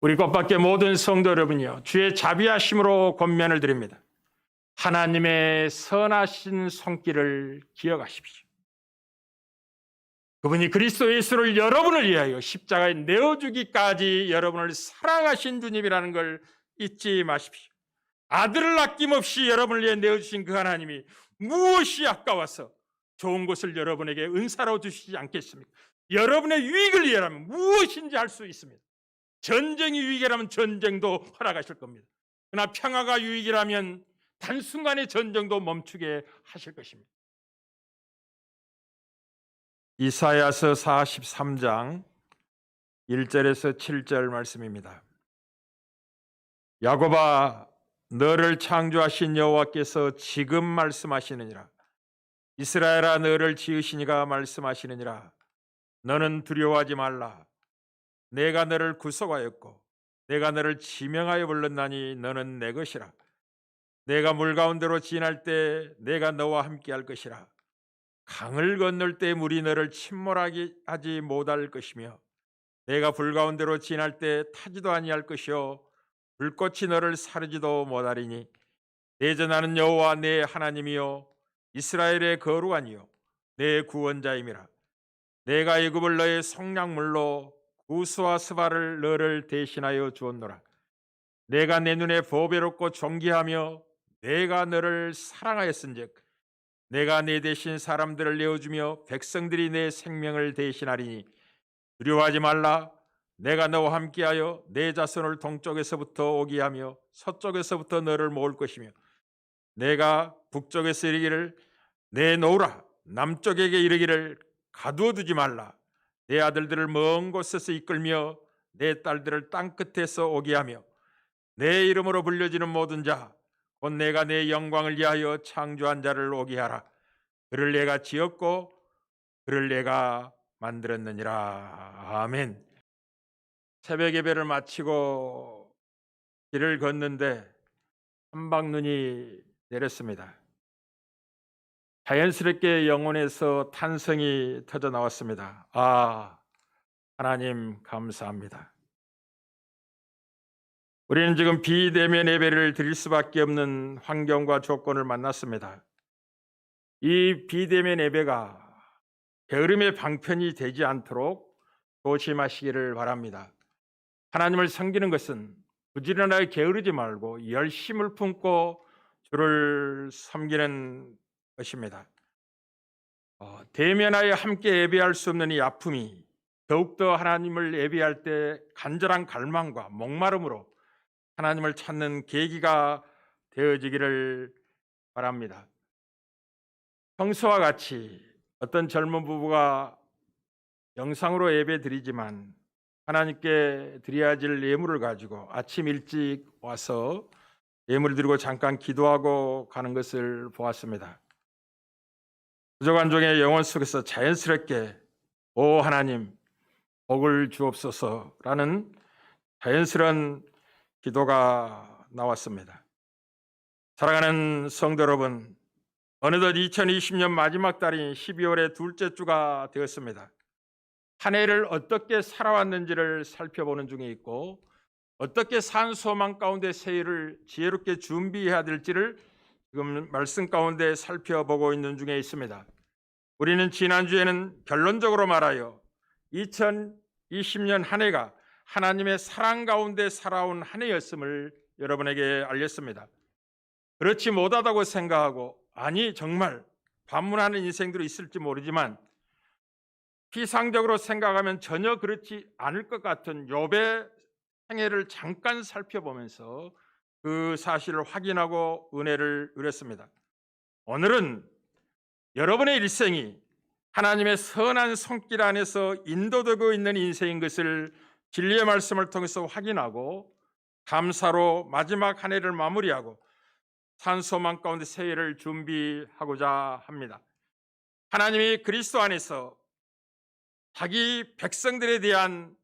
우리 꽃밖에 모든 성도 여러분이요, 주의 자비하심으로 권면을 드립니다. 하나님의 선하신 손길을 기억하십시오. 그분이 그리스도 예수를 여러분을 위하여 십자가에 내어주기까지 여러분을 사랑하신 주님이라는 걸 잊지 마십시오. 아들을 아낌없이 여러분을 위해 내어주신 그 하나님이 무엇이 아까워서 좋은 것을 여러분에게 은사로 주시지 않겠습니까? 여러분의 유익을 위하면 무엇인지 할 수 있습니다. 전쟁이 유익이라면 전쟁도 허락하실 겁니다. 그러나 평화가 유익이라면 단순간의 전쟁도 멈추게 하실 것입니다. 이사야서 43장 1절에서 7절 말씀입니다. 야곱아, 너를 창조하신 여호와께서 지금 말씀하시느니라. 이스라엘아, 너를 지으신 이가 말씀하시느니라. 너는 두려워하지 말라. 내가 너를 구속하였고 내가 너를 지명하여 불렀나니 너는 내 것이라. 내가 물 가운데로 지날 때 내가 너와 함께 할 것이라. 강을 건널 때 물이 너를 침몰하게 하지 못할 것이며 내가 불 가운데로 지날 때 타지도 아니할 것이요 불꽃이 너를 사르지도 못하리니 내저 나는 여호와 내 하나님이요 이스라엘의 거룩하니요 내 구원자임이라. 내가 애굽을 너의 속량물로 구스와 스바를 너를 대신하여 주었노라. 내가 내 눈에 보배롭고 존귀하며 내가 너를 사랑하였은즉 내가 내 대신 사람들을 내어주며 백성들이 내 생명을 대신하리니 두려워하지 말라. 내가 너와 함께하여 내 자손을 동쪽에서부터 오게 하며 서쪽에서부터 너를 모을 것이며 내가 북쪽에서 이르기를 내놓으라. 남쪽에게 이르기를 가두어 두지 말라. 내 아들들을 먼 곳에서 이끌며 내 딸들을 땅끝에서 오게 하며 내 이름으로 불려지는 모든 자 곧 내가 내 영광을 위하여 창조한 자를 오게 하라. 그를 내가 지었고 그를 내가 만들었느니라. 아멘. 새벽 예배를 마치고 길을 걷는데 한방눈이 내렸습니다. 자연스럽게 영혼에서 탄성이 터져 나왔습니다. 아, 하나님 감사합니다. 우리는 지금 비대면 예배를 드릴 수밖에 없는 환경과 조건을 만났습니다. 이 비대면 예배가 게으름의 방편이 되지 않도록 조심하시기를 바랍니다. 하나님을 섬기는 것은 부지런하게 게으르지 말고 열심을 품고 주를 섬기는 것입니다. 대면하여 함께 예배할 수 없는 이 아픔이 더욱더 하나님을 예배할 때 간절한 갈망과 목마름으로 하나님을 찾는 계기가 되어지기를 바랍니다. 평소와 같이 어떤 젊은 부부가 영상으로 예배 드리지만 하나님께 드려야 할 예물을 가지고 아침 일찍 와서 예물을 드리고 잠깐 기도하고 가는 것을 보았습니다. 부족한종의 영혼 속에서 자연스럽게 오 하나님 복을 주옵소서라는 자연스러운 기도가 나왔습니다. 사랑하는 성도 여러분, 어느덧 2020년 마지막 달인 12월의 둘째 주가 되었습니다. 한 해를 어떻게 살아왔는지를 살펴보는 중에 있고 어떻게 산 소망 가운데 새해를 지혜롭게 준비해야 될지를 지금 말씀 가운데 살펴보고 있는 중에 있습니다. 우리는 지난주에는 결론적으로 말하여 2020년 한 해가 하나님의 사랑 가운데 살아온 한 해였음을 여러분에게 알렸습니다. 그렇지 못하다고 생각하고 아니 정말 반문하는 인생들이 있을지 모르지만 피상적으로 생각하면 전혀 그렇지 않을 것 같은 욥의 생애를 잠깐 살펴보면서 그 사실을 확인하고 은혜를 누렸습니다. 오늘은 여러분의 일생이 하나님의 선한 손길 안에서 인도되고 있는 인생인 것을 진리의 말씀을 통해서 확인하고 감사로 마지막 한 해를 마무리하고 산소망 가운데 새해를 준비하고자 합니다. 하나님이 그리스도 안에서 자기 백성들에 대한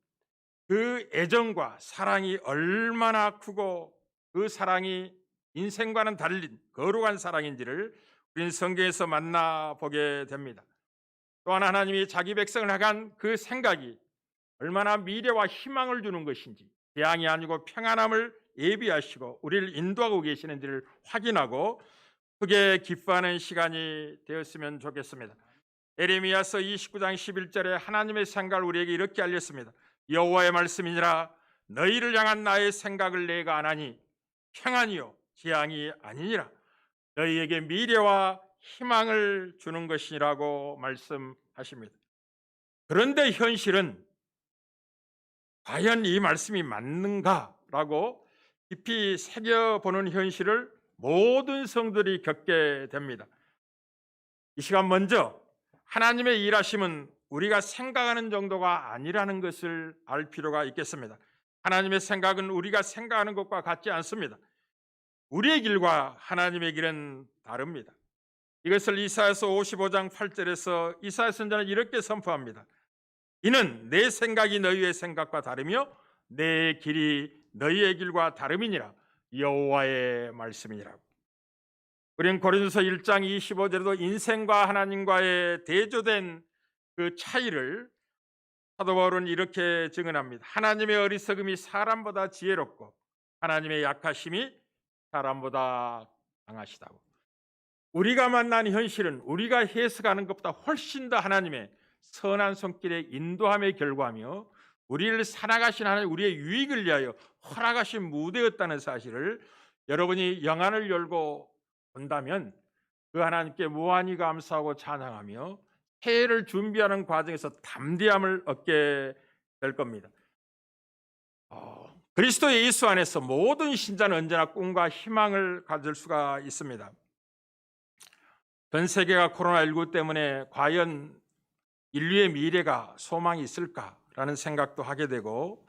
그 애정과 사랑이 얼마나 크고 그 사랑이 인생과는 달린 거룩한 사랑인지를 우리는 성경에서 만나보게 됩니다. 또한 하나님이 자기 백성을 향한 그 생각이 얼마나 미래와 희망을 주는 것인지 재앙이 아니고 평안함을 예비하시고 우리를 인도하고 계시는지를 확인하고 크게 기뻐하는 시간이 되었으면 좋겠습니다. 에레미야서 29장 11절에 하나님의 생각을 우리에게 이렇게 알렸습니다. 여호와의 말씀이니라. 너희를 향한 나의 생각을 내가 아나니 평안이요 재앙이 아니니라. 너희에게 미래와 희망을 주는 것이라고 말씀하십니다. 그런데 현실은 과연 이 말씀이 맞는가라고 깊이 새겨보는 현실을 모든 성들이 겪게 됩니다. 이 시간 먼저 하나님의 일하심은 우리가 생각하는 정도가 아니라는 것을 알 필요가 있겠습니다. 하나님의 생각은 우리가 생각하는 것과 같지 않습니다. 우리의 길과 하나님의 길은 다릅니다. 이것을 이사야서 55장 8절에서 이사야 선지자는 이렇게 선포합니다. 이는 내 생각이 너희의 생각과 다르며 내 길이 너희의 길과 다름이니라. 여호와의 말씀이니라. 우리는 고린도서 1장 25절에도 인생과 하나님과의 대조된 그 차이를 사도 바울은 이렇게 증언합니다. 하나님의 어리석음이 사람보다 지혜롭고 하나님의 약하심이 사람보다 강하시다고. 우리가 만난 현실은 우리가 해석하는 것보다 훨씬 더 하나님의 선한 손길의 인도함의 결과며 우리를 살아가신 하나님, 우리의 유익을 위하여 허락하신 무대였다는 사실을 여러분이 영안을 열고 본다면 그 하나님께 무한히 감사하고 찬양하며 새해를 준비하는 과정에서 담대함을 얻게 될 겁니다. 그리스도 예수 안에서 모든 신자는 언제나 꿈과 희망을 가질 수가 있습니다. 전 세계가 코로나19 때문에 과연 인류의 미래가 소망이 있을까라는 생각도 하게 되고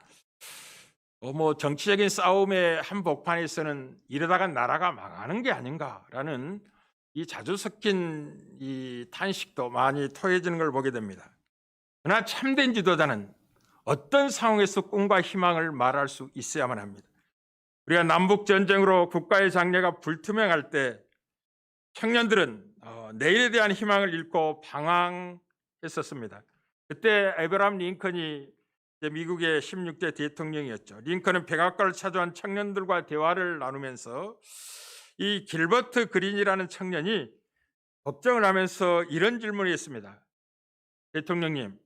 정치적인 싸움의 한복판에서는 이러다가 나라가 망하는 게 아닌가라는 이 자주 섞인 이 탄식도 많이 토해지는 걸 보게 됩니다. 그러나 참된 지도자는 어떤 상황에서 꿈과 희망을 말할 수 있어야만 합니다. 우리가 남북 전쟁으로 국가의 장래가 불투명할 때 청년들은 내일에 대한 희망을 잃고 방황했었습니다. 그때 에브라함 링컨이 미국의 16대 대통령이었죠. 링컨은 백악관을 찾아온 청년들과 대화를 나누면서 이 길버트 그린이라는 청년이 걱정을 하면서 이런 질문을 했습니다. 대통령님,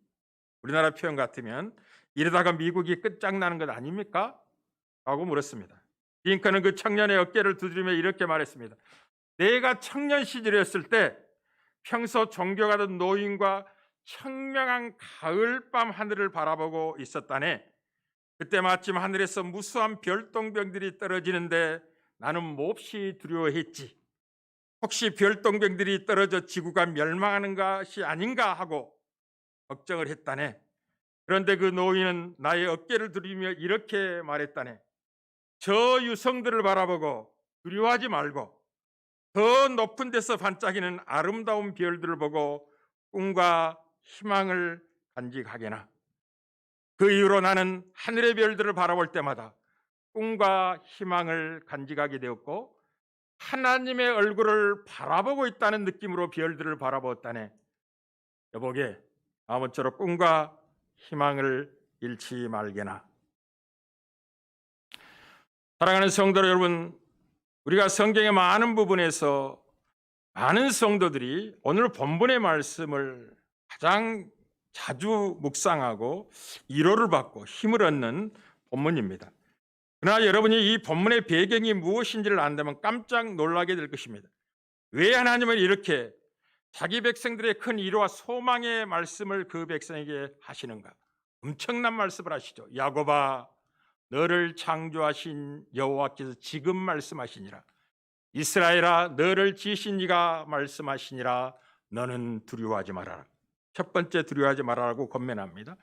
우리나라 표현 같으면 이러다가 미국이 끝장나는 것 아닙니까? 라고 물었습니다. 링컨은 그 청년의 어깨를 두드리며 이렇게 말했습니다. 내가 청년 시절이었을 때 평소 종교가던 노인과 청명한 가을밤 하늘을 바라보고 있었다네. 그때 마침 하늘에서 무수한 별똥병들이 떨어지는데 나는 몹시 두려워했지. 혹시 별똥병들이 떨어져 지구가 멸망하는 것이 아닌가 하고 걱정을 했다네. 그런데 그 노인은 나의 어깨를 두드리며 이렇게 말했다네. 저 유성들을 바라보고 두려워하지 말고 더 높은 데서 반짝이는 아름다운 별들을 보고 꿈과 희망을 간직하게나. 그 이후로 나는 하늘의 별들을 바라볼 때마다 꿈과 희망을 간직하게 되었고 하나님의 얼굴을 바라보고 있다는 느낌으로 별들을 바라보았다네. 여보게 아무쪼록 꿈과 희망을 잃지 말게나. 사랑하는 성도 여러분, 우리가 성경의 많은 부분에서 많은 성도들이 오늘 본문의 말씀을 가장 자주 묵상하고 위로를 받고 힘을 얻는 본문입니다. 그러나 여러분이 이 본문의 배경이 무엇인지를 안다면 깜짝 놀라게 될 것입니다. 왜 하나님은 이렇게 자기 백성들의 큰 위로와 소망의 말씀을 그 백성에게 하시는가? 엄청난 말씀을 하시죠. 야곱아, 너를 창조하신 여호와께서 지금 말씀하시니라. 이스라엘아, 너를 지으신 이가 말씀하시니라. 너는 두려워하지 말아라. 첫 번째 두려워하지 말아라고 권면합니다.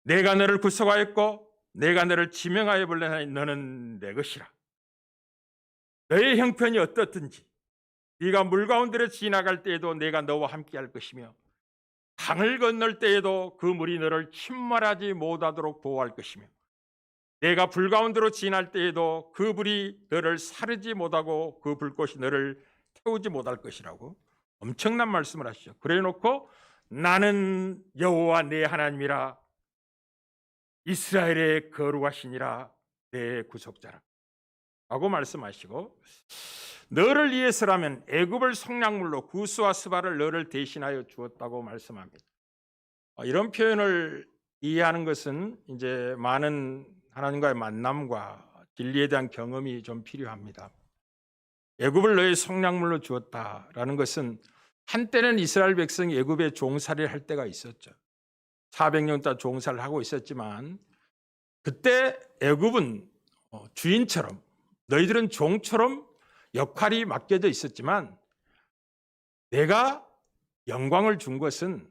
내가 너를 구속하였고 내가 너를 지명하여 불러나니 너는 내 것이라. 너의 형편이 어떻든지 네가 물 가운데로 지나갈 때에도 내가 너와 함께 할 것이며 강을 건널 때에도 그 물이 너를 침몰하지 못하도록 보호할 것이며 내가 불 가운데로 지날 때에도 그 불이 너를 사르지 못하고 그 불꽃이 너를 태우지 못할 것이라고 엄청난 말씀을 하시죠. 그래 놓고 나는 여호와 내 하나님이라. 이스라엘의 거룩하시니라 내 구속자라 라고 말씀하시고, 너를 위해서라면 애굽을 속량물로 구스와 스바를 너를 대신하여 주었다고 말씀합니다. 이런 표현을 이해하는 것은 이제 많은 하나님과의 만남과 진리에 대한 경험이 좀 필요합니다. 애굽을 너의 속량물로 주었다라는 것은 한때는 이스라엘 백성이 애굽에 종살이를 할 때가 있었죠. 400년 동안 종살이를 하고 있었지만 그때 애굽은 주인처럼, 너희들은 종처럼 역할이 맡겨져 있었지만 내가 영광을 준 것은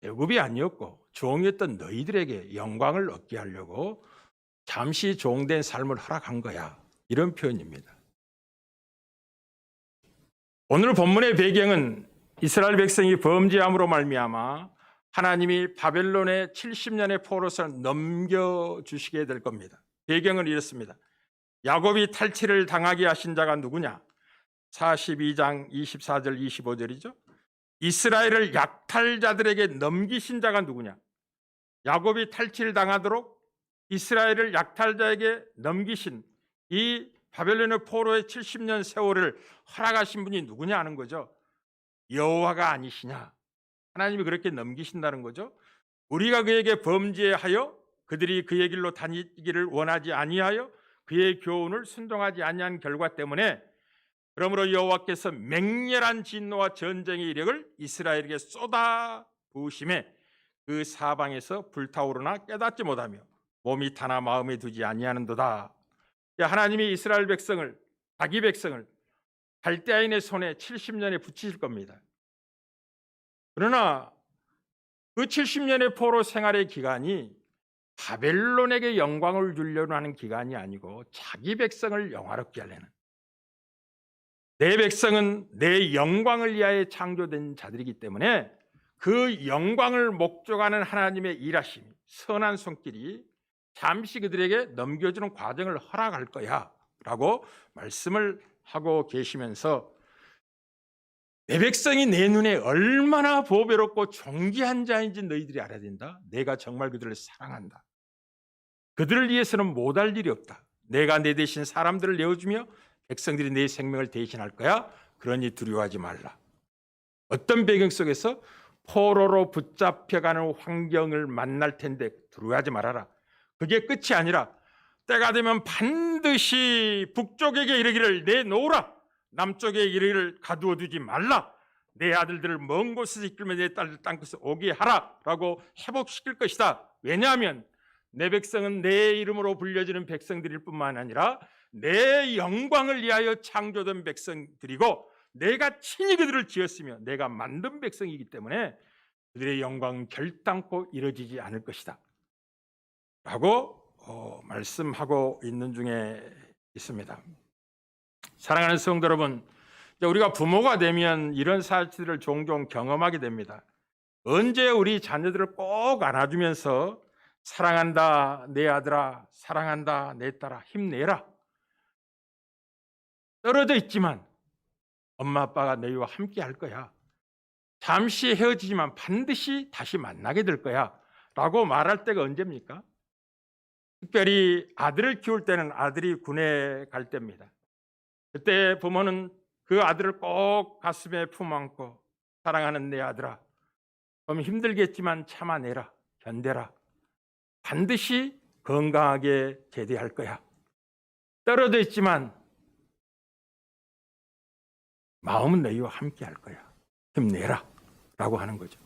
애굽이 아니었고 종이었던 너희들에게 영광을 얻게 하려고 잠시 종된 삶을 허락한 거야. 이런 표현입니다. 오늘 본문의 배경은 이스라엘 백성이 범죄함으로 말미암아 하나님이 바벨론의 70년의 포로를 넘겨주시게 될 겁니다. 배경은 이렇습니다. 야곱이 탈취를 당하게 하신 자가 누구냐? 42장 24절 25절이죠. 이스라엘을 약탈자들에게 넘기신 자가 누구냐? 야곱이 탈취를 당하도록 이스라엘을 약탈자에게 넘기신 이 바벨론의 포로의 70년 세월을 허락하신 분이 누구냐 하는 거죠. 여호와가 아니시냐? 하나님이 그렇게 넘기신다는 거죠. 우리가 그에게 범죄하여 그들이 그의 길로 다니기를 원하지 아니하여 그의 교훈을 순종하지 아니한 결과 때문에, 그러므로 여호와께서 맹렬한 진노와 전쟁의 이력을 이스라엘에게 쏟아 부으심에 그 사방에서 불타오르나 깨닫지 못하며 몸이 타나 마음에 두지 아니하는도다. 하나님이 이스라엘 백성을, 자기 백성을 갈대아인의 손에 70년에 붙이실 겁니다. 그러나 그 70년의 포로 생활의 기간이 바벨론에게 영광을 주려고 하는 기간이 아니고 자기 백성을 영화롭게 하려는, 내 백성은 내 영광을 위하여 창조된 자들이기 때문에 그 영광을 목적하는 하나님의 일하심, 선한 손길이 잠시 그들에게 넘겨주는 과정을 허락할 거야 라고 말씀을 하고 계시면서, 내 백성이 내 눈에 얼마나 보배롭고 존귀한 자인지 너희들이 알아야 된다. 내가 정말 그들을 사랑한다. 그들을 위해서는 못할 일이 없다. 내가 내 대신 사람들을 내어주며 백성들이 내 생명을 대신할 거야. 그러니 두려워하지 말라. 어떤 배경 속에서? 포로로 붙잡혀가는 환경을 만날 텐데 두려워하지 말아라. 그게 끝이 아니라 때가 되면 반드시 북쪽에게 이르기를 내놓으라. 남쪽에 이르기를 가두어 두지 말라. 내 아들들을 먼 곳에서 이끌며 내 딸들 땅끝에 오게 하라 라고 회복시킬 것이다. 왜냐하면 내 백성은 내 이름으로 불려지는 백성들일 뿐만 아니라 내 영광을 위하여 창조된 백성들이고 내가 친히 그들을 지었으며 내가 만든 백성이기 때문에 그들의 영광은 결단코 이루어지지 않을 것이다 라고 말씀하고 있는 중에 있습니다. 사랑하는 성도 여러분, 우리가 부모가 되면 이런 사실들을 종종 경험하게 됩니다. 언제 우리 자녀들을 꼭 안아주면서 사랑한다 내 아들아, 사랑한다 내 딸아, 힘내라. 떨어져 있지만 엄마 아빠가 너희와 함께 할 거야. 잠시 헤어지지만 반드시 다시 만나게 될 거야 라고 말할 때가 언제입니까? 특별히 아들을 키울 때는 아들이 군에 갈 때입니다. 그때 부모는 그 아들을 꼭 가슴에 품안고 사랑하는 내 아들아, 좀 힘들겠지만 참아내라, 견뎌라. 반드시 건강하게 제대할 거야. 떨어져 있지만 마음은 너희와 함께 할 거야. 힘내라 라고 하는 거죠.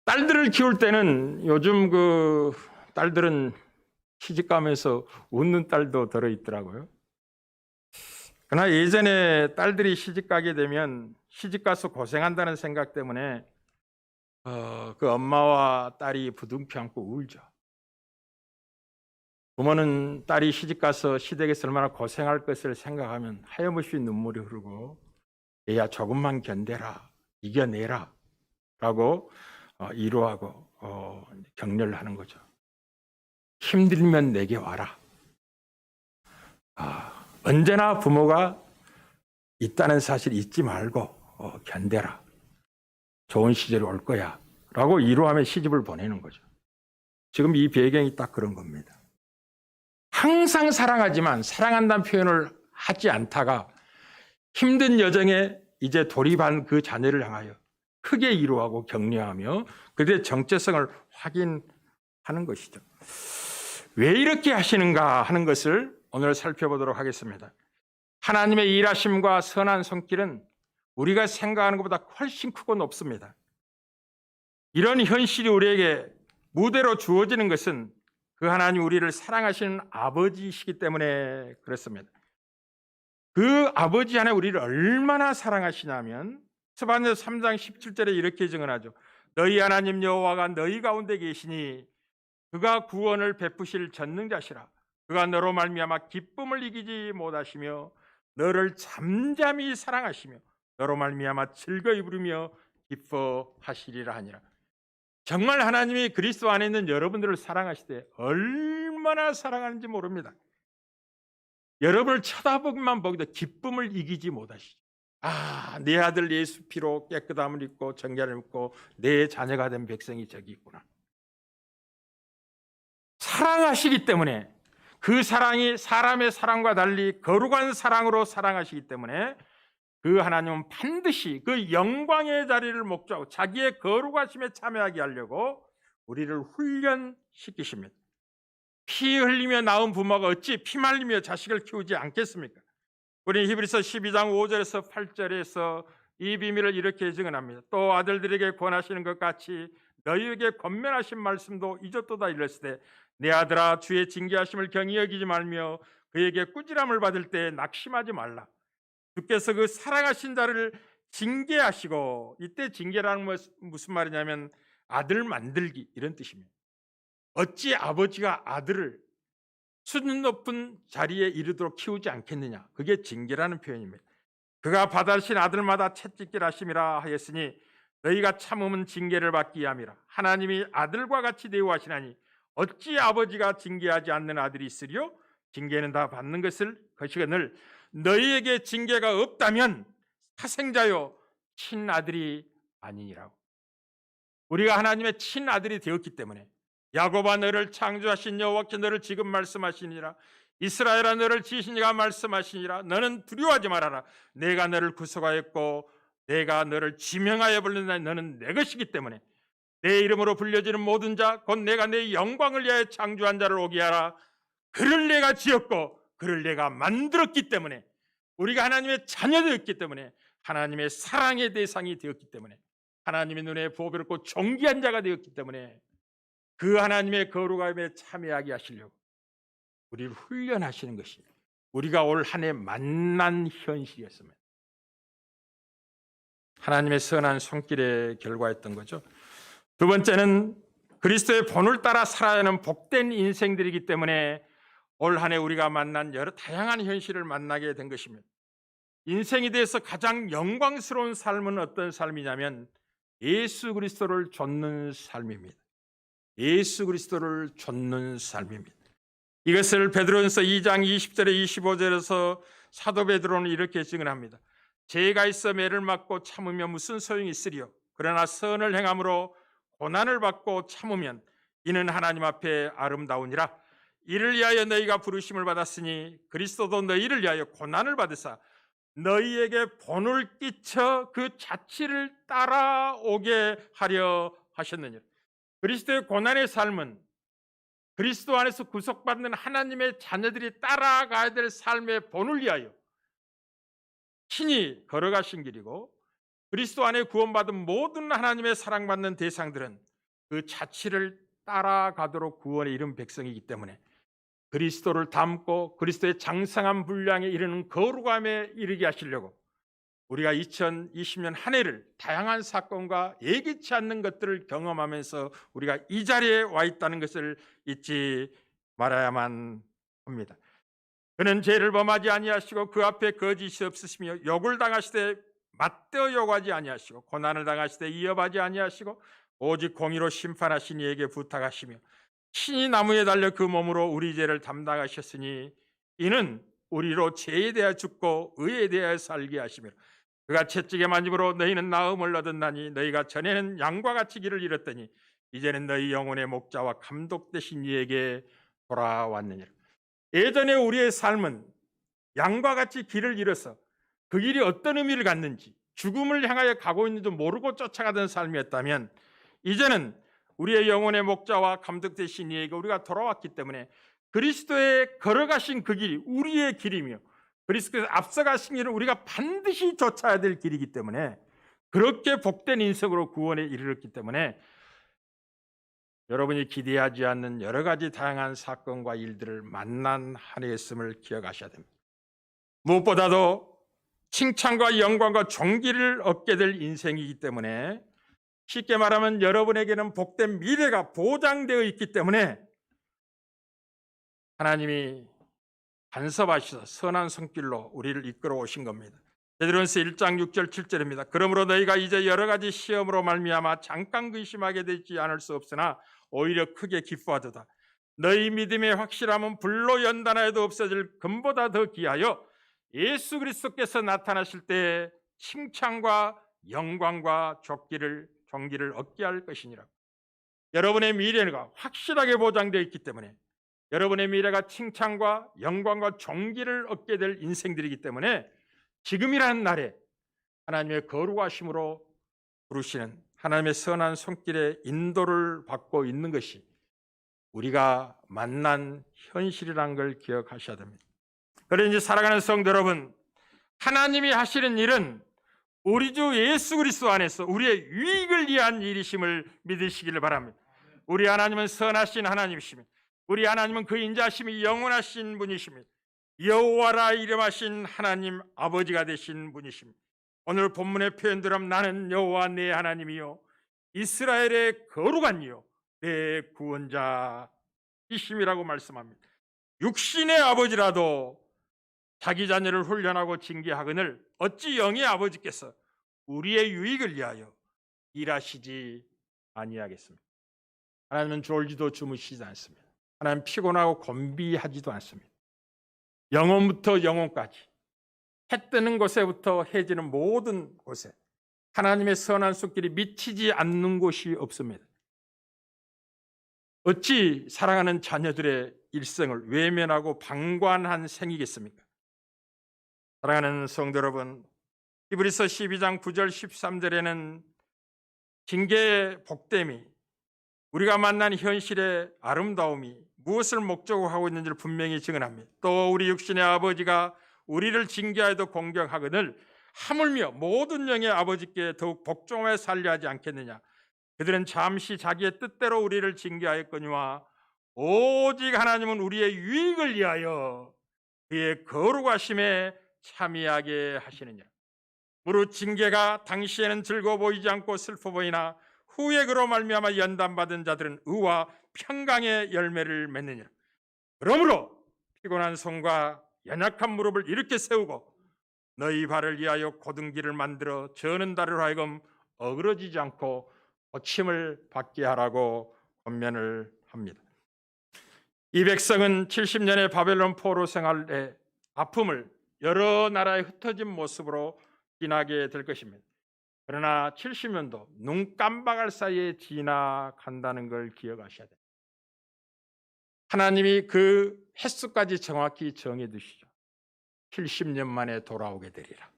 딸들을 키울 때는 요즘 그 딸들은 시집가면서 웃는 딸도 들어있더라고요. 그러나 예전에 딸들이 시집가게 되면 시집가서 고생한다는 생각 때문에 그 엄마와 딸이 부둥켜 안고 울죠. 부모는 딸이 시집가서 시댁에서 얼마나 고생할 것을 생각하면 하염없이 눈물이 흐르고 얘야 조금만 견뎌라, 이겨내라 라고 위로하고 격려를 하는 거죠. 힘들면 내게 와라. 언제나 부모가 있다는 사실 잊지 말고 견뎌라. 좋은 시절이 올 거야 라고 위로하며 시집을 보내는 거죠. 지금 이 배경이 딱 그런 겁니다. 항상 사랑하지만 사랑한다는 표현을 하지 않다가 힘든 여정에 이제 돌입한 그 자녀를 향하여 크게 위로하고 격려하며 그들의 정체성을 확인하는 것이죠. 왜 이렇게 하시는가 하는 것을 오늘 살펴보도록 하겠습니다. 하나님의 일하심과 선한 손길은 우리가 생각하는 것보다 훨씬 크고 높습니다. 이런 현실이 우리에게 무대로 주어지는 것은 그 하나님 우리를 사랑하시는 아버지이시기 때문에 그렇습니다. 그 아버지 안에 우리를 얼마나 사랑하시냐면 스바냐 3장 17절에 이렇게 증언하죠. 너희 하나님 여호와가 너희 가운데 계시니 그가 구원을 베푸실 전능자시라. 그가 너로 말미암아 기쁨을 이기지 못하시며 너를 잠잠히 사랑하시며 너로 말미암아 즐거이 부르며 기뻐하시리라 하니라. 정말 하나님이 그리스도 안에 있는 여러분들을 사랑하시되 얼마나 사랑하는지 모릅니다. 여러분을 쳐다보기만 보기도 기쁨을 이기지 못하시죠. 아, 내 아들 예수 피로 깨끗함을 입고 정결을 입고 내 자녀가 된 백성이 저기 있구나. 사랑하시기 때문에 그 사랑이 사람의 사랑과 달리 거룩한 사랑으로 사랑하시기 때문에 그 하나님은 반드시 그 영광의 자리를 목적하고 자기의 거룩하심에 참여하게 하려고 우리를 훈련시키십니다. 피 흘리며 낳은 부모가 어찌 피 말리며 자식을 키우지 않겠습니까? 우리 히브리서 12장 5절에서 8절에서 이 비밀을 이렇게 증언합니다. 또 아들들에게 권하시는 것 같이 너희에게 권면하신 말씀도 잊었도다 이랬으되 내 아들아 주의 징계하심을 경히 여기지 말며 그에게 꾸지람을 받을 때 낙심하지 말라. 주께서 그 사랑하신 자를 징계하시고, 이때 징계라는 것은 무슨 말이냐면 아들 만들기 이런 뜻입니다. 어찌 아버지가 아들을 수준 높은 자리에 이르도록 키우지 않겠느냐, 그게 징계라는 표현입니다. 그가 받으신 아들마다 채찍질 하심이라 하였으니 너희가 참으면 징계를 받기 위함이라. 하나님이 아들과 같이 대우하시나니 어찌 아버지가 징계하지 않는 아들이 있으리요? 징계는 다 받는 것이거늘 너희에게 징계가 없다면 사생자요 친아들이 아니니라고. 우리가 하나님의 친아들이 되었기 때문에 야곱아 너를 창조하신 여호와께 너를 지금 말씀하시니라. 이스라엘아 너를 지으신 이가 말씀하시니라. 너는 두려워하지 말아라. 내가 너를 구속하였고 내가 너를 지명하여 불렀나니 너는 내 것이기 때문에 내 이름으로 불려지는 모든 자 곧 내가 내 영광을 위하여 창조한 자를 오게 하라. 그를 내가 지었고 그를 내가 만들었기 때문에 우리가 하나님의 자녀되었기 때문에 하나님의 사랑의 대상이 되었기 때문에 하나님의 눈에 보배롭고 존귀한 자가 되었기 때문에 그 하나님의 거룩함에 참여하게 하시려고 우리를 훈련하시는 것이 우리가 올 한 해 만난 현실이었습니다. 하나님의 선한 손길의 결과였던 거죠. 두 번째는 그리스도의 본을 따라 살아야 하는 복된 인생들이기 때문에 올 한 해 우리가 만난 여러 다양한 현실을 만나게 된 것입니다. 인생에 대해서 가장 영광스러운 삶은 어떤 삶이냐면 예수 그리스도를 좇는 삶입니다. 예수 그리스도를 좇는 삶입니다. 이것을 베드로전서 2장 20절에 25절에서 사도 베드로는 이렇게 증언합니다. 죄가 있어 매를 맞고 참으면 무슨 소용이 있으리요? 그러나 선을 행함으로 고난을 받고 참으면 이는 하나님 앞에 아름다우니라. 이를 위하여 너희가 부르심을 받았으니 그리스도도 너희를 위하여 고난을 받으사 너희에게 본을 끼쳐 그 자취를 따라오게 하려 하셨느니라. 그리스도의 고난의 삶은 그리스도 안에서 구속받는 하나님의 자녀들이 따라가야 될 삶의 본을 위하여 친히 걸어가신 길이고 그리스도 안에 구원받은 모든 하나님의 사랑받는 대상들은 그 자취를 따라가도록 구원에 이른 백성이기 때문에 그리스도를 닮고 그리스도의 장성한 분량에 이르는 거룩함에 이르게 하시려고 우리가 2020년 한 해를 다양한 사건과 예기치 않는 것들을 경험하면서 우리가 이 자리에 와 있다는 것을 잊지 말아야만 합니다. 그는 죄를 범하지 아니하시고 그 앞에 거짓이 없으시며 욕을 당하시되 맞대어 욕하지 아니하시고 고난을 당하시되 이업하지 아니하시고 오직 공의로 심판하신 이에게 부탁하시며 친히 나무에 달려 그 몸으로 우리 죄를 담당하셨으니 이는 우리로 죄에 대하여 죽고 의에 대하여 살게 하시며 그가 채찍에 만짐으로 너희는 나음을 얻었나니 너희가 전에는 양과 같이 길을 잃었더니 이제는 너희 영혼의 목자와 감독 되신 이에게 돌아왔느니라. 예전에 우리의 삶은 양과 같이 길을 잃어서 그 길이 어떤 의미를 갖는지, 죽음을 향하여 가고 있는지 모르고 쫓아가던 삶이었다면, 이제는 우리의 영혼의 목자와 감독 되신 이에게 우리가 돌아왔기 때문에 그리스도의 걸어가신 그 길이 우리의 길이며, 그리스도에서 앞서가신 길은 우리가 반드시 쫓아야 될 길이기 때문에, 그렇게 복된 인생으로 구원에 이르렀기 때문에 여러분이 기대하지 않는 여러 가지 다양한 사건과 일들을 만난 한 해였음을 기억하셔야 됩니다. 무엇보다도 칭찬과 영광과 존귀를 얻게 될 인생이기 때문에, 쉽게 말하면 여러분에게는 복된 미래가 보장되어 있기 때문에 하나님이 간섭하셔서 선한 손길로 우리를 이끌어 오신 겁니다. 베드로전서 1장 6절 7절입니다. 그러므로 너희가 이제 여러 가지 시험으로 말미암아 잠깐 근심하게 되지 않을 수 없으나 오히려 크게 기뻐하도다. 너희 믿음의 확실함은 불로 연단하여도 없어질 금보다 더 귀하여 예수 그리스도께서 나타나실 때 칭찬과 영광과 존귀를 얻게 할 것이니라. 여러분의 미래가 확실하게 보장되어 있기 때문에, 여러분의 미래가 칭찬과 영광과 존귀를 얻게 될 인생들이기 때문에, 지금이라는 날에 하나님의 거룩하심으로 부르시는 하나님의 선한 손길의 인도를 받고 있는 것이 우리가 만난 현실이라는 걸 기억하셔야 됩니다. 그래서 이제 살아가는 성도 여러분, 하나님이 하시는 일은 우리 주 예수 그리스도 안에서 우리의 유익을 위한 일이심을 믿으시기를 바랍니다. 우리 하나님은 선하신 하나님이십니다. 우리 하나님은 그 인자하심이 영원하신 분이십니다. 여호와라 이름하신 하나님 아버지가 되신 분이십니다. 오늘 본문의 표현대로 나는 여호와 내 하나님이요 이스라엘의 거룩한 이요 내 구원자이심이라고 말씀합니다. 육신의 아버지라도 자기 자녀를 훈련하고 징계하거늘 어찌 영의 아버지께서 우리의 유익을 위하여 일하시지 아니하겠습니까? 하나님은 졸지도 주무시지 않습니다. 하나님은 피곤하고 곤비하지도 않습니다. 영혼부터 영혼까지, 해 뜨는 곳에부터 해 지는 모든 곳에 하나님의 선한 손길이 미치지 않는 곳이 없습니다. 어찌 사랑하는 자녀들의 일생을 외면하고 방관한 생이겠습니까? 사랑하는 성도 여러분, 히브리서 12장 9절 13절에는 징계의 복됨이, 우리가 만난 현실의 아름다움이 무엇을 목적으로 하고 있는지를 분명히 증언합니다. 또 우리 육신의 아버지가 우리를 징계하여도 공경하거늘 하물며 모든 영의 아버지께 더욱 복종하여 살려 하지 않겠느냐. 그들은 잠시 자기의 뜻대로 우리를 징계하였거니와 오직 하나님은 우리의 유익을 위하여 그의 거룩하심에 참여하게 하시느니라. 무릇 징계가 당시에는 즐거워 보이지 않고 슬퍼 보이나 후에 그로 말미암아 연단받은 자들은 의와 평강의 열매를 맺느니라. 그러므로 피곤한 손과 연약한 무릎을 이렇게 세우고 너희 발을 위하여 곧은 길을 만들어 저는 다리로 하여금 어그러지지 않고 고침을 받게 하라고 권면을 합니다. 이 백성은 70년의 바벨론 포로 생활의 아픔을 여러 나라에 흩어진 모습으로 지나게 될 것입니다. 그러나 70년도 눈 깜박할 사이에 지나간다는 걸 기억하셔야 돼요. 하나님이 그 횟수까지 정확히 정해 두시죠. 70년 만에 돌아오게 되리라.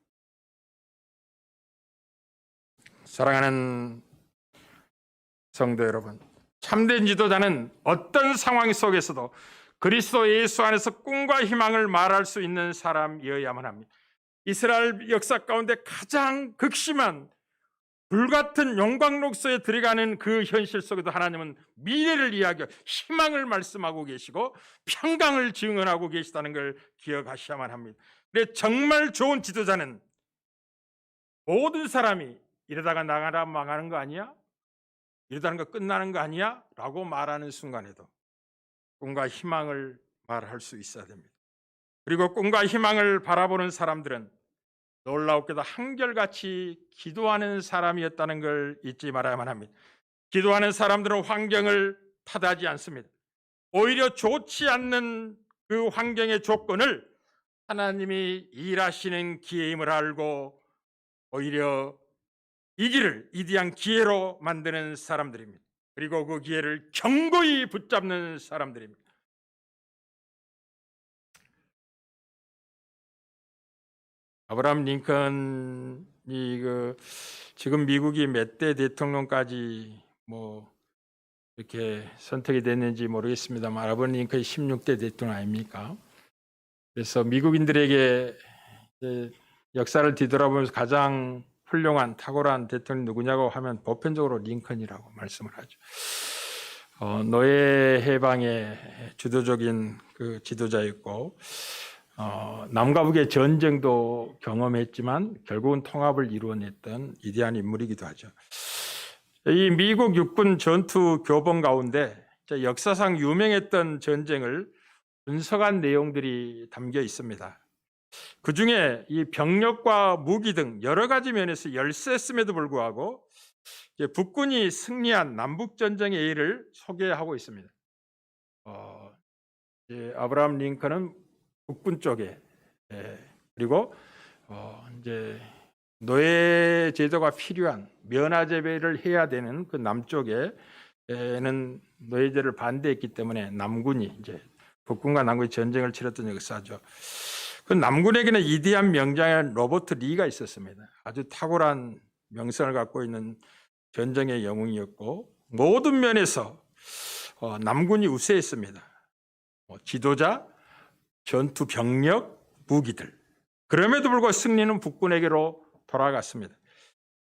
사랑하는 성도 여러분, 참된 지도자는 어떤 상황 속에서도 그리스도 예수 안에서 꿈과 희망을 말할 수 있는 사람이어야만 합니다. 이스라엘 역사 가운데 가장 극심한 불같은 용광록소에 들어가는 그 현실 속에도 하나님은 미래를 이야기하고 희망을 말씀하고 계시고 평강을 증언하고 계시다는 걸 기억하셔야만 합니다. 근데 정말 좋은 지도자는 모든 사람이 이러다가 나가라 망하는 거 아니야? 이러다는 거 끝나는 거 아니야? 라고 말하는 순간에도 꿈과 희망을 말할 수 있어야 됩니다. 그리고 꿈과 희망을 바라보는 사람들은 놀라웠게도 한결같이 기도하는 사람이었다는 걸 잊지 말아야만 합니다. 기도하는 사람들은 환경을 탓하지 않습니다. 오히려 좋지 않는 그 환경의 조건을 하나님이 일하시는 기회임을 알고 오히려 이 길을 이디한 기회로 만드는 사람들입니다. 그리고 그 기회를 견고히 붙잡는 사람들입니다. 아브라함 링컨이 지금 미국이 몇 대 대통령까지 이렇게 선택이 됐는지 모르겠습니다만 아브라함 링컨이 16대 대통령 아닙니까? 그래서 미국인들에게 역사를 뒤돌아보면서 가장 훌륭한 탁월한 대통령이 누구냐고 하면 보편적으로 링컨이라고 말씀을 하죠. 노예 해방의 주도적인 그 지도자였고 남과 북의 전쟁도 경험했지만 결국은 통합을 이루어냈던 위대한 인물이기도 하죠. 이 미국 육군 전투 교본 가운데 역사상 유명했던 전쟁을 분석한 내용들이 담겨 있습니다. 그 중에 이 병력과 무기 등 여러 가지 면에서 열세했음에도 불구하고 북군이 승리한 남북전쟁의 예를 소개하고 있습니다. 아브라함 링컨은 북군 쪽에 그리고 이제 노예 제도가 필요한 면하제배를 해야 되는 그 남쪽에는 노예제를 반대했기 때문에 남군이 이제 북군과 남군이 전쟁을 치렀던 역사죠. 그 남군에게는 위대한 명장인 로버트 리가 있었습니다. 아주 탁월한 명성을 갖고 있는 전쟁의 영웅이었고 모든 면에서 남군이 우세했습니다. 지도자, 전투 병력, 무기들. 그럼에도 불구하고 승리는 북군에게로 돌아갔습니다.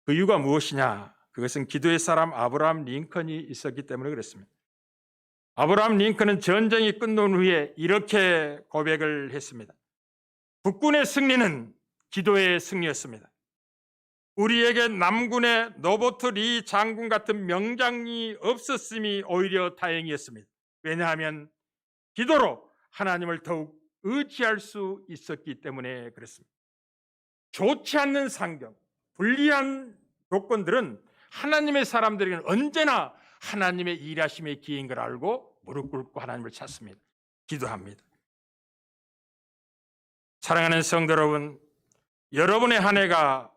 그 이유가 무엇이냐? 그것은 기도의 사람 아브라함 링컨이 있었기 때문에 그렇습니다. 아브라함 링컨은 전쟁이 끝난 후에 이렇게 고백을 했습니다. 북군의 승리는 기도의 승리였습니다. 우리에게 남군의 로버트 리 장군 같은 명장이 없었음이 오히려 다행이었습니다. 왜냐하면 기도로 하나님을 더욱 의지할 수 있었기 때문에 그렇습니다. 좋지 않는 상경, 불리한 조건들은 하나님의 사람들에게는 언제나 하나님의 일하심의 기회인 걸 알고 무릎 꿇고 하나님을 찾습니다. 기도합니다. 사랑하는 성도 여러분, 여러분의 한 해가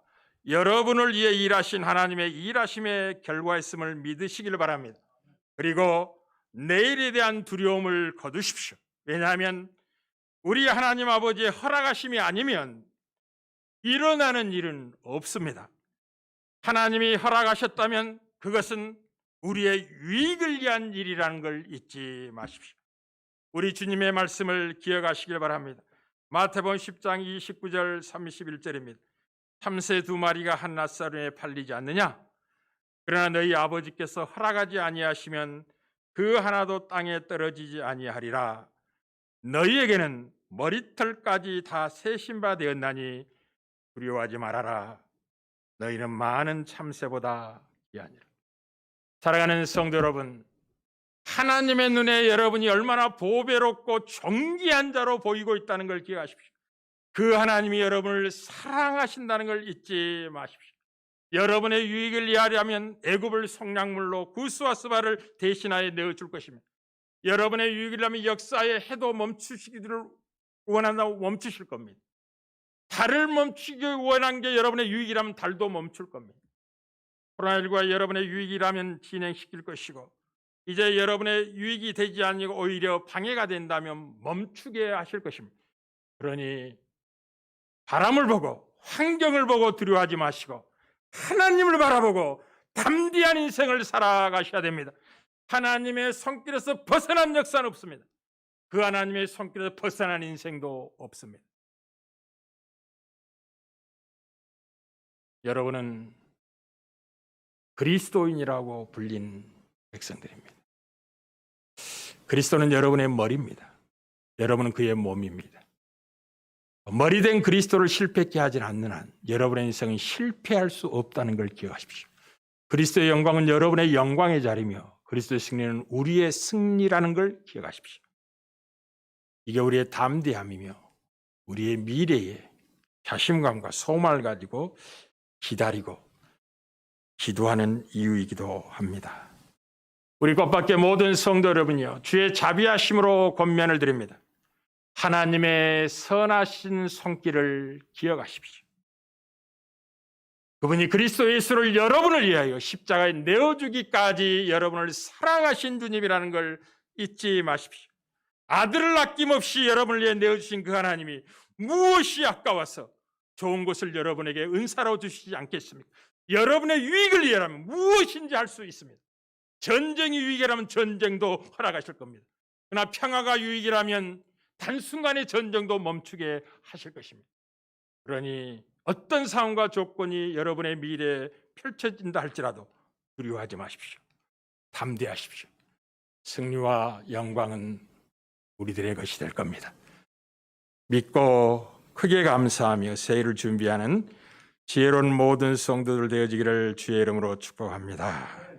여러분을 위해 일하신 하나님의 일하심의 결과였음을 믿으시길 바랍니다. 그리고 내일에 대한 두려움을 거두십시오. 왜냐하면 우리 하나님 아버지의 허락하심이 아니면 일어나는 일은 없습니다. 하나님이 허락하셨다면 그것은 우리의 유익을 위한 일이라는 걸 잊지 마십시오. 우리 주님의 말씀을 기억하시길 바랍니다. 마태복음 10장 29절 31절입니다. 참새 2마리가 한 낫사로에 팔리지 않느냐? 그러나 너희 아버지께서 허락하지 아니하시면 그 하나도 땅에 떨어지지 아니하리라. 너희에게는 머리털까지 다 세신 바 되었나니 두려워하지 말아라. 너희는 많은 참새보다 귀하니라. 사랑하는 성도 여러분, 하나님의 눈에 여러분이 얼마나 보배롭고 존귀한 자로 보이고 있다는 걸 기억하십시오. 그 하나님이 여러분을 사랑하신다는 걸 잊지 마십시오. 여러분의 유익을 위하려면 애굽을 속량물로 구스와 스바를 대신하여 내어줄 것입니다. 여러분의 유익이라면 역사의 해도 멈추시기를 원한다고 멈추실 겁니다. 달을 멈추기 원한 게 여러분의 유익이라면 달도 멈출 겁니다. 코로나19가 여러분의 유익이라면 진행시킬 것이고 이제 여러분의 유익이 되지 아니고 오히려 방해가 된다면 멈추게 하실 것입니다. 그러니 바람을 보고 환경을 보고 두려워하지 마시고 하나님을 바라보고 담대한 인생을 살아가셔야 됩니다. 하나님의 손길에서 벗어난 역사는 없습니다. 그 하나님의 손길에서 벗어난 인생도 없습니다. 여러분은 그리스도인이라고 불린 백성들입니다. 그리스도는 여러분의 머리입니다. 여러분은 그의 몸입니다. 머리된 그리스도를 실패케 하지 않는 한 여러분의 인생은 실패할 수 없다는 걸 기억하십시오. 그리스도의 영광은 여러분의 영광의 자리며 그리스도의 승리는 우리의 승리라는 걸 기억하십시오. 이게 우리의 담대함이며 우리의 미래에 자신감과 소망을 가지고 기다리고 기도하는 이유이기도 합니다. 우리 곧밖에 모든 성도 여러분이요, 주의 자비하심으로 권면을 드립니다. 하나님의 선하신 손길을 기억하십시오. 그분이 그리스도 예수를 여러분을 위하여 십자가에 내어주기까지 여러분을 사랑하신 주님이라는 걸 잊지 마십시오. 아들을 아낌없이 여러분을 위해 내어주신 그 하나님이 무엇이 아까워서 좋은 것을 여러분에게 은사로 주시지 않겠습니까? 여러분의 유익을 위하면 무엇인지 할 수 있습니다. 전쟁이 유익이라면 전쟁도 허락하실 겁니다. 그러나 평화가 유익이라면 단순간의 전쟁도 멈추게 하실 것입니다. 그러니 어떤 상황과 조건이 여러분의 미래에 펼쳐진다 할지라도 두려워하지 마십시오. 담대하십시오. 승리와 영광은 우리들의 것이 될 겁니다. 믿고 크게 감사하며 새해를 준비하는 지혜로운 모든 성도들 되어지기를 주의 이름으로 축복합니다.